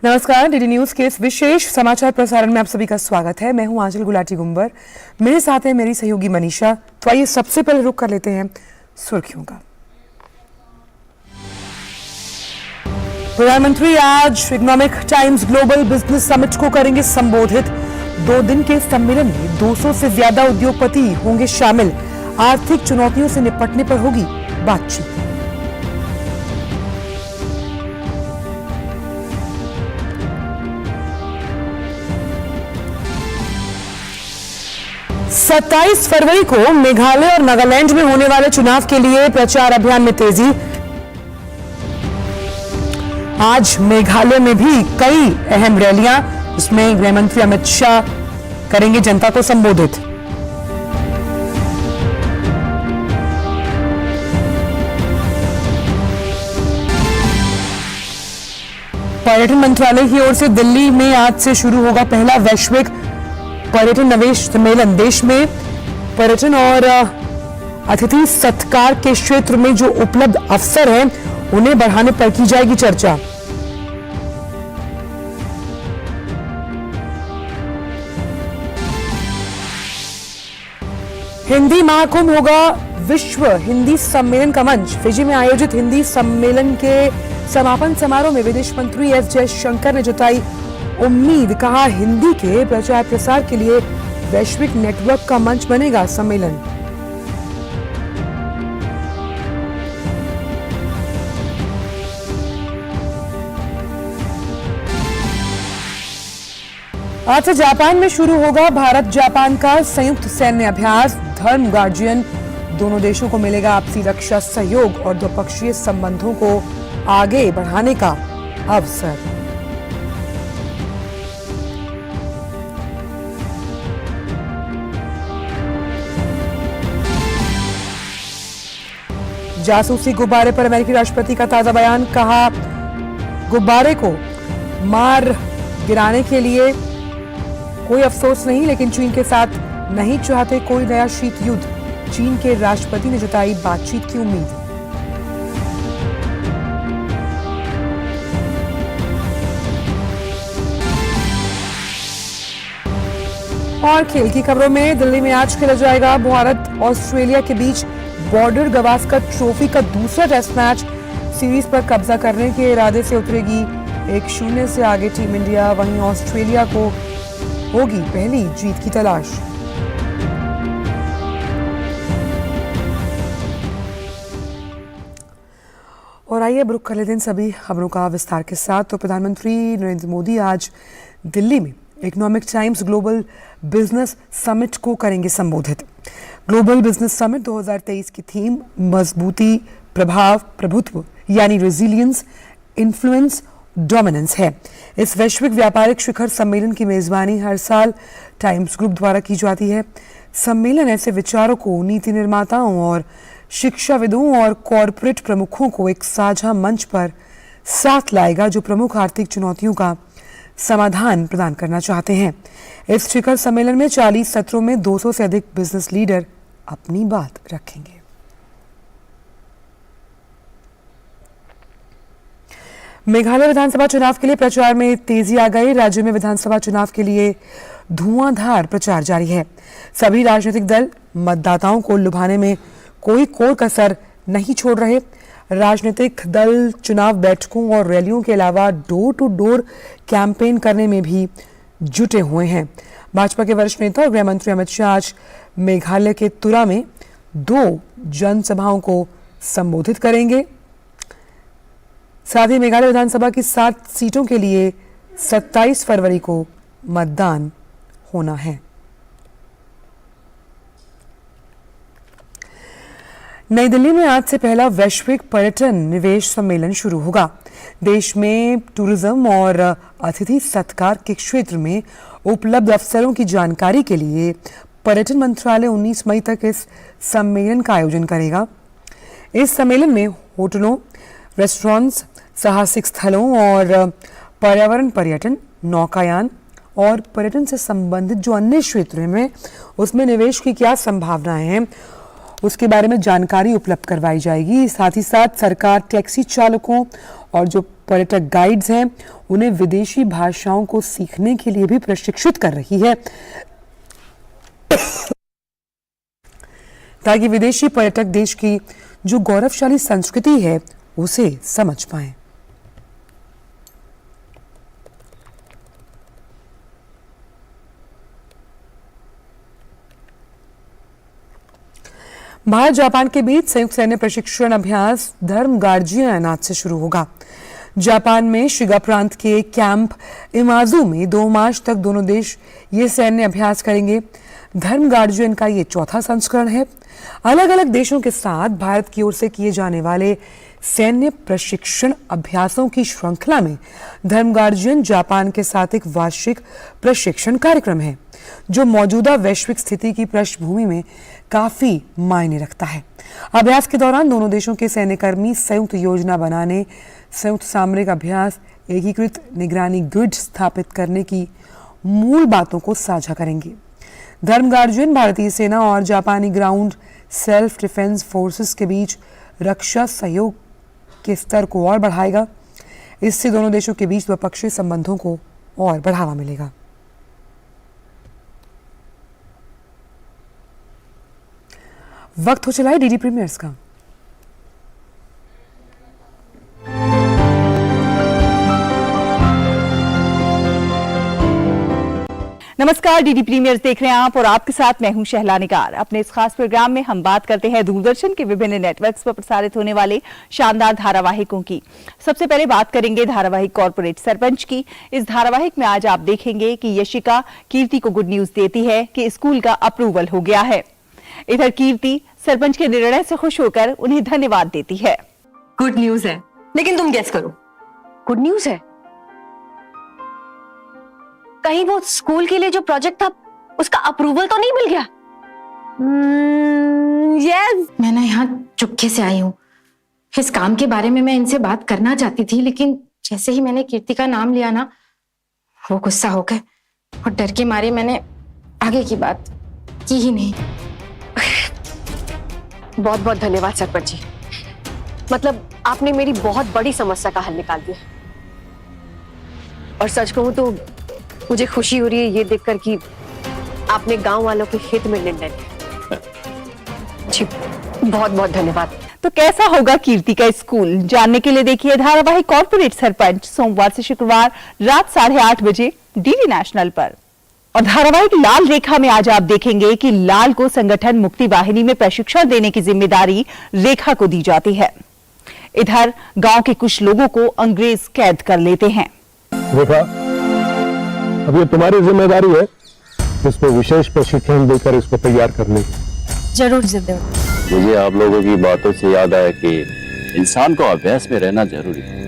नमस्कार, DD news के इस विशेष समाचार प्रसारण में आप सभी का स्वागत है। मैं हूं आंचल गुलाटी गुंबर, मेरे साथ है मेरी सहयोगी मनीषा। तो आइए सबसे पहले रुक कर लेते हैं सुर्खियों का। प्रधानमंत्री आज economic times global business summit को करेंगे संबोधित। 2 दिन के सम्मेलन में 200 से ज्यादा उद्योगपति होंगे शामिल। आर्थिक चुनौतियों से निपटने पर होगी बातचीत। सत्ताईस फरवरी को मेघालय और नागालैंड में होने वाले चुनाव के लिए प्रचार अभियान में तेजी। आज मेघालय में भी कई अहम रैलियां, जिसमें गृह मंत्री अमित शाह करेंगे जनता को संबोधित। पर्यटन मंत्रालय की ओर से दिल्ली में आज से शुरू होगा पहला वैश्विक पर्यटन निवेश सम्मेलन। देश में पर्यटन और अतिथि सत्कार के क्षेत्र में जो उपलब्ध अवसर हैं, उन्हें बढ़ाने पर की जाएगी चर्चा। हिंदी महाकुंभ होगा विश्व हिंदी सम्मेलन का मंच। फिजी में आयोजित हिंदी सम्मेलन के समापन समारोह में विदेश मंत्री एस जयशंकर ने जताई उम्मीद। कहा, हिंदी के प्रचार प्रसार के लिए वैश्विक नेटवर्क का मंच बनेगा सम्मेलन। आज से जापान में शुरू होगा भारत जापान का संयुक्त सैन्य अभ्यास। धर्म गार्जियन दोनों देशों को मिलेगा आपसी रक्षा सहयोग और द्विपक्षीय संबंधों को आगे बढ़ाने का अवसर। जासूसी गुब्बारे पर अमेरिकी राष्ट्रपति का ताजा बयान। कहा, गुब्बारे को मार गिराने के लिए कोई अफसोस नहीं, लेकिन चीन के साथ नहीं चाहते कोई नया शीत युद्ध। चीन के राष्ट्रपति ने जताई बातचीत की उम्मीद। और खेल की खबरों में दिल्ली में आज खेला जाएगा भारत ऑस्ट्रेलिया के बीच बॉर्डर गवास्कर ट्रॉफी का दूसरा टेस्ट मैच। सीरीज पर कब्जा करने के इरादे से उतरेगी 1-0 से आगे टीम इंडिया। वहीं ऑस्ट्रेलिया को होगी पहली जीत की तलाश। और आइए अब रुक कर लेते हैं सभी खबरों का विस्तार के साथ। तो प्रधानमंत्री नरेंद्र मोदी आज दिल्ली में economic times global business summit को करेंगे संबोधित। ग्लोबल बिजनेस समिट 2023 की थीम मजबूती, प्रभाव, प्रभुत्व यानी रेजिलियंस, इन्फ्लुएंस, डोमिनेंस है। इस वैश्विक व्यापारिक शिखर सम्मेलन की मेजबानी हर साल टाइम्स ग्रुप द्वारा की जाती है। सम्मेलन ऐसे विचारों को, नीति निर्माताओं और शिक्षाविदों और कॉरपोरेट प्रमुखों को एक साझा मंच पर साथ लाएगा, जो प्रमुख आर्थिक चुनौतियों का समाधान प्रदान करना चाहते हैं। इस शिखर सम्मेलन में 40 सत्रों में 200 से अधिक बिजनेस लीडर अपनी बात रखेंगे। मेघालय विधानसभा चुनाव के लिए प्रचार में तेजी आ गई। राज्य में विधानसभा चुनाव के लिए धुआंधार प्रचार जारी है। सभी राजनीतिक दल मतदाताओं को लुभाने में कोई कोर कसर नहीं छोड़ रहे। राजनीतिक दल चुनाव बैठकों और रैलियों के अलावा डोर टू डोर कैंपेन करने में भी जुटे हुए हैं। भाजपा के वरिष्ठ नेता और गृह मंत्री अमित शाह आज मेघालय के तुरा में 2 जनसभाओं को संबोधित करेंगे। साथ ही मेघालय विधानसभा की 7 सीटों के लिए 27 फरवरी को मतदान होना है। नई दिल्ली में आज से पहला वैश्विक पर्यटन निवेश सम्मेलन शुरू होगा। देश में टूरिज्म और अतिथि सत्कार के क्षेत्र में उपलब्ध अवसरों की जानकारी के लिए पर्यटन मंत्रालय 19 मई तक इस सम्मेलन का आयोजन करेगा। इस सम्मेलन में होटलों, रेस्टोरेंट्स, साहसिक स्थलों और पर्यावरण पर्यटन, नौकायान और पर्यटन से संबंधित जो अन्य क्षेत्र हैं, उसमें निवेश की क्या संभावनाएं हैं, उसके बारे में जानकारी उपलब्ध करवाई जाएगी। साथ ही साथ सरकार टैक्सी चालकों और जो पर्यटक गाइड्स हैं उन्हें विदेशी भाषाओं को सीखने के लिए भी प्रशिक्षित कर रही है ताकि विदेशी पर्यटक देश की जो गौरवशाली संस्कृति है उसे समझ पाएं। भारत जापान के बीच संयुक्त सैन्य प्रशिक्षण अभ्यास धर्म गार्जियन आज से शुरू होगा। जापान में शिगा प्रांत के कैंप इमाजू में 2 मार्च तक दोनों देश ये सैन्य अभ्यास करेंगे। धर्म गार्जियन का ये चौथा संस्करण है। अलग अलग देशों के साथ भारत की ओर से किए जाने वाले सैन्य प्रशिक्षण अभ्यासों की श्रृंखला में धर्म गार्जियन जापान के साथ एक वार्षिक प्रशिक्षण कार्यक्रम है जो मौजूदा वैश्विक स्थिति की पृष्ठभूमि में काफी मायने रखता है। अभ्यास के दौरान दोनों देशों के सैन्यकर्मी संयुक्त योजना बनाने, संयुक्त सामरिक अभ्यास, एकीकृत निगरानी ग्रिड स्थापित करने की मूल बातों को साझा करेंगे। धर्म गार्जियन भारतीय सेना और जापानी ग्राउंड सेल्फ डिफेंस फोर्सेस के बीच रक्षा सहयोग के स्तर को और बढ़ाएगा। इससे दोनों देशों के बीच द्विपक्षीय संबंधों को और बढ़ावा मिलेगा। वक्त हो चला है डीडी प्रीमियर्स का। नमस्कार, डीडी प्रीमियर्स देख रहे हैं आप और आपके साथ मैं हूं शहला निगार। अपने इस खास प्रोग्राम में हम बात करते हैं दूरदर्शन के विभिन्न नेटवर्क्स पर प्रसारित होने वाले शानदार धारावाहिकों की। सबसे पहले बात करेंगे धारावाहिक कॉर्पोरेट सरपंच की। इस धारावाहिक में आज आप देखेंगे कि यशिका कीर्ति को गुड न्यूज देती है कि स्कूल का अप्रूवल हो गया है। इधर कीर्ति सरपंच के निर्णय से खुश होकर उन्हें धन्यवाद देती है। गुड न्यूज है, लेकिन तुम गेस करो, गुड न्यूज है कहीं वो स्कूल के लिए जो प्रोजेक्ट था उसका अप्रूवल तो नहीं मिल गया? यस। मैं ना यहाँ चुपके से आई हूँ। इस काम के बारे में मैं इनसे बात करना चाहती थी, लेकिन जैसे ही मैंने कीर्ति का नाम लिया ना, वो गुस्सा हो गए और डर के मारे मैंने आगे की बात की ही नहीं। बहुत बहुत धन्यवाद सरपंच जी, मतलब आपने मेरी बहुत बड़ी समस्या का हल निकाल दिया। और सच कहूं तो मुझे खुशी हो रही है ये देखकर कि आपने गांव वालों के हित में निर्णय लिया। जी बहुत बहुत धन्यवाद। तो कैसा होगा कीर्ति का स्कूल, जानने के लिए देखिए धारावाहिक कॉर्पोरेट सरपंच सोमवार से शुक्रवार रात 8:30 बजे डीडी नेशनल पर। और धारावाहिक लाल रेखा में आज आप देखेंगे कि लाल को संगठन मुक्ति वाहिनी में प्रशिक्षण देने की जिम्मेदारी रेखा को दी जाती है। इधर गांव के कुछ लोगों को अंग्रेज कैद कर लेते हैं। रेखा, अब ये तुम्हारी जिम्मेदारी है इसको विशेष प्रशिक्षण देकर इसको तैयार करने की। जरूर जिद्द। मुझे आप लोगों की बातों से याद आया कि इंसान को अभ्यास में रहना जरूरी है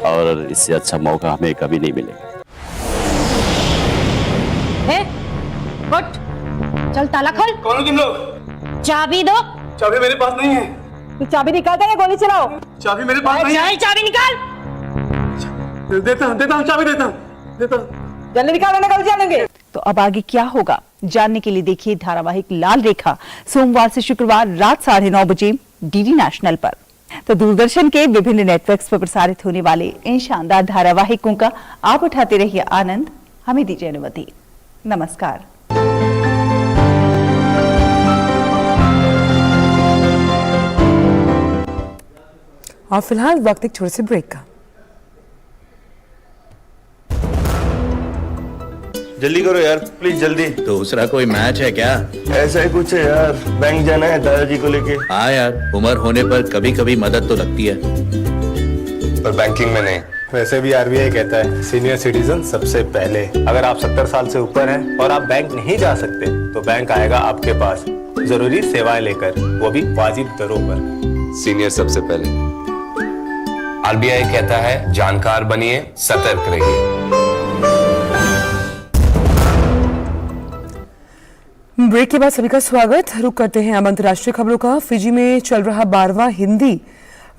और इससे अच्छा मौका हमें कभी नहीं मिलेगा। उठ, चल ताला खोल। कौन हो तुम लोग? चाबी दो। चाबी मेरे पास नहीं है। तो चाबी निकाल देंगे, गोली चलाओ। चाबी मेरे पास नहीं है। चाबी निकाल। देता हूँ चाबी देता हूँ। जल्दी निकालो, निकल जाएंगे। तो अब आगे क्या होगा जानने के लिए देखिए धारावाहिक लाल रेखा सोमवार से शुक्रवार रात 9:30 बजे डीडी नेशनल पर। तो दूरदर्शन के विभिन्न नेटवर्क्स पर प्रसारित होने वाले इन शानदार धारावाहिकों का आप उठाते रहिए आनंद। हमें दीजिए अनुमति। नमस्कार। और फिलहाल वक्त एक छोटे से ब्रेक का। जल्दी करो यार, प्लीज जल्दी। दूसरा कोई मैच है क्या? ऐसा ही कुछ है यार, बैंक जाना है दादाजी को लेके। हाँ यार, उम्र होने पर कभी कभी मदद तो लगती है, पर बैंकिंग में नहीं। वैसे भी आरबीआई कहता है सीनियर सिटीजन सबसे पहले। अगर आप 70 साल से ऊपर हैं और आप बैंक नहीं जा सकते तो बैंक आएगा आपके पास जरूरी सेवाएं लेकर, वो भी वाजिब दरों पर। सीनियर सबसे पहले। आरबीआई कहता है जानकार बनिए, सतर्क रहिए। ब्रेक के बाद सभी का स्वागत। रुक करते हैं अब अंतर्राष्ट्रीय खबरों का। फिजी में चल रहा 12वां हिंदी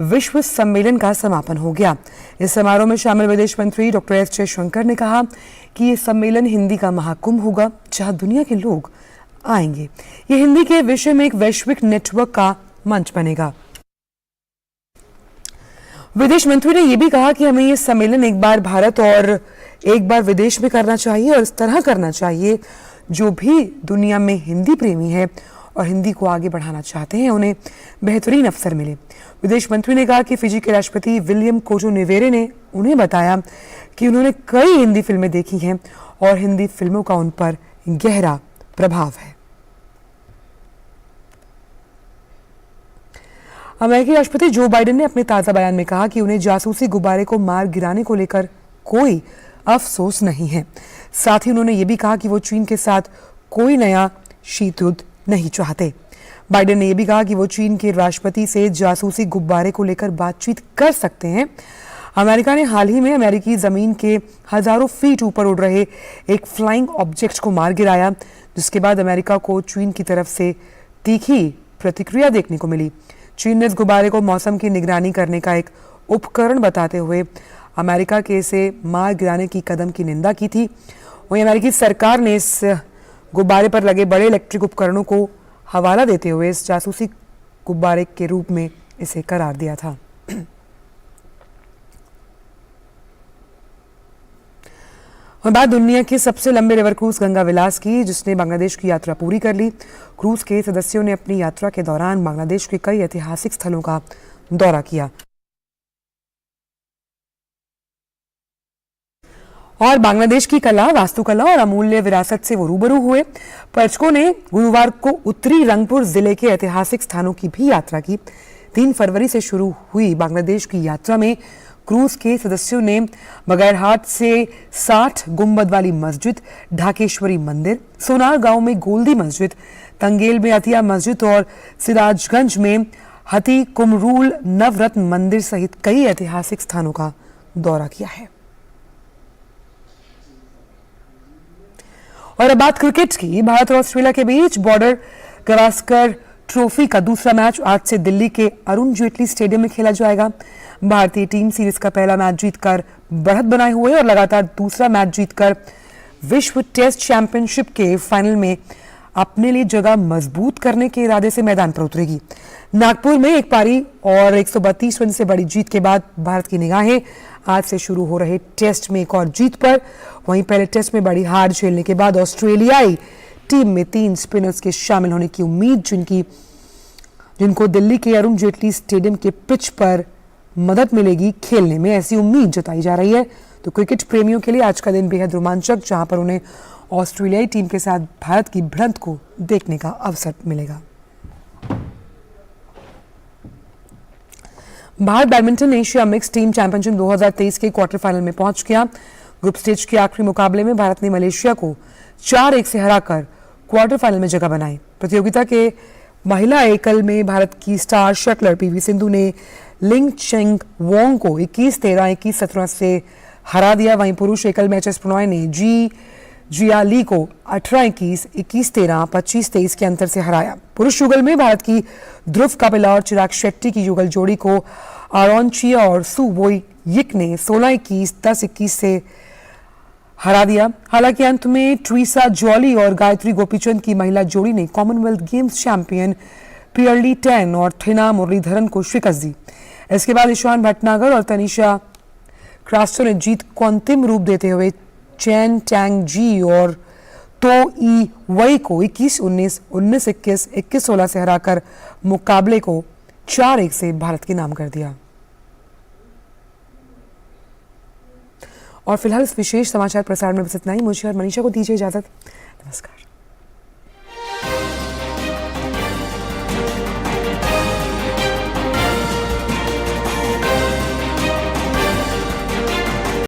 विश्व सम्मेलन का समापन हो गया। इस समारोह में शामिल विदेश मंत्री डॉक्टर एस जयशंकर ने कहा कि ये सम्मेलन हिंदी का महाकुंभ होगा जहां दुनिया के लोग आएंगे। ये हिंदी के विषय में एक वैश्विक नेटवर्क का मंच बनेगा। विदेश मंत्री ने यह भी कहा कि हमें ये सम्मेलन एक बार भारत और एक बार विदेश में करना चाहिए और इस तरह करना चाहिए जो भी दुनिया में हिंदी प्रेमी है और हिंदी को आगे बढ़ाना चाहते हैं उन्हें बेहतरीन अवसर मिले। विदेश मंत्री ने कहा कि फिजी के राष्ट्रपति विलियम कोटो निवेरे ने उन्हें बताया कि उन्होंने कई हिंदी फिल्में देखी हैं और हिंदी फिल्मों का उन पर गहरा प्रभाव है। अमेरिकी राष्ट्रपति जो बाइडेन ने अपने ताजा बयान में कहा कि उन्हें जासूसी गुब्बारे को मार गिराने को लेकर कोई अफसोस नहीं है। साथ ही उन्होंने ये भी कहा कि वो चीन के साथ कोई नया शीत युद्ध नहीं चाहते। बाइडेन ने यह भी कहा कि वो चीन के राष्ट्रपति से जासूसी गुब्बारे को लेकर बातचीत कर सकते हैं। अमेरिका ने हाल ही में अमेरिकी जमीन के हजारों फीट ऊपर उड़ रहे एक फ्लाइंग ऑब्जेक्ट को मार गिराया, जिसके बाद अमेरिका को चीन की तरफ से तीखी प्रतिक्रिया देखने को मिली। चीन ने इस गुब्बारे को मौसम की निगरानी करने का एक उपकरण बताते हुए अमेरिका के इसे मार गिराने की कदम की निंदा की थी। वहीं अमेरिकी सरकार ने इस गुब्बारे पर लगे बड़े इलेक्ट्रिक उपकरणों को हवाला देते हुए इस जासूसी गुब्बारे के रूप में इसे करार दिया था। और बात दुनिया के सबसे लंबे रिवर क्रूज गंगा विलास की, जिसने बांग्लादेश की यात्रा पूरी कर ली। क्रूज के सदस्यों ने अपनी यात्रा के दौरान बांग्लादेश के कई ऐतिहासिक स्थलों का दौरा किया और बांग्लादेश की कला, वास्तुकला और अमूल्य विरासत से वो रूबरू हुए। पर्यटकों ने गुरुवार को उत्तरी रंगपुर जिले के ऐतिहासिक स्थानों की भी यात्रा की। 3 फरवरी से शुरू हुई बांग्लादेश की यात्रा में क्रूज के सदस्यों ने बगैरहाट से 60 गुंबद वाली मस्जिद, ढाकेश्वरी मंदिर, सोनार गांव में गोल्दी मस्जिद, तंगेल में अतिया मस्जिद और सिराजगंज में हती कुमरूल नवरत्न मंदिर सहित कई ऐतिहासिक स्थानों का दौरा किया है। और अब बात क्रिकेट की। भारत और ऑस्ट्रेलिया के बीच बॉर्डर गावस्कर ट्रॉफी का दूसरा मैच आज से दिल्ली के अरुण जेटली स्टेडियम में खेला जाएगा। भारतीय टीम सीरीज का पहला मैच जीतकर बढ़त बनाए हुए और लगातार दूसरा मैच जीतकर विश्व टेस्ट चैंपियनशिप के फाइनल में अपने लिए जगह मजबूत करने के इरादे से मैदान पर उतरेगी। नागपुर में एक पारी और 132 रन से बड़ी जीत के बाद भारत की निगाहें आज से शुरू हो रहे टेस्ट में एक और जीत पर। वहीं पहले टेस्ट में बड़ी हार झेलने के बाद ऑस्ट्रेलियाई टीम में 3 स्पिनर्स के शामिल होने की उम्मीद, जिनको दिल्ली के अरुण जेटली स्टेडियम के पिच पर मदद मिलेगी खेलने में, ऐसी उम्मीद जताई जा रही है। तो क्रिकेट प्रेमियों के लिए आज का दिन बेहद रोमांचक, जहां पर उन्हें ऑस्ट्रेलियाई टीम के साथ भारत की भिड़ंत को देखने का अवसर मिलेगा। Bharat badminton Asia mix team championship 2023 के क्वार्टर फाइनल में पहुंच गया। ग्रुप स्टेज के आखिरी मुकाबले में भारत ने मलेशिया को 4-1 से हराकर क्वार्टर फाइनल में जगह बनाई। प्रतियोगिता के महिला एकल में भारत की स्टार शटलर पीवी सिंधु ने लिंग चेंग वोंग को 21-13, 21-17 से हरा दिया। वहीं पुरुष एकल में एच.एस. प्रणॉय ने जी जियाली को 18-21, 21-13, 25-23 के अंतर से हराया। पुरुष युगल में भारत की ध्रुव कपिला और चिराग शेट्टी की युगल जोड़ी को आरोनचिया और सु बोई यिक ने 16-21, 10-21 से हरा दिया। हालांकि अंत में ट्रीसा जॉली और गायत्री गोपीचंद की महिला जोड़ी ने कॉमनवेल्थ गेम्स चैंपियन पियरली टेन और थिना मुरलीधरन को शिकस्त दी। इसके बाद ईशान भटनागर और तनिषा क्रास्टो ने जीत को अंतिम रूप देते हुए चैन टैंग जी और तो ई वई को 21-19, 19-21, 21-16 से हराकर मुकाबले को 4-1 से भारत के नाम कर दिया। और फिलहाल इस विशेष समाचार प्रसारण में बस इतना ही। मुझे और मनीषा को दीजिए इजाजत। नमस्कार।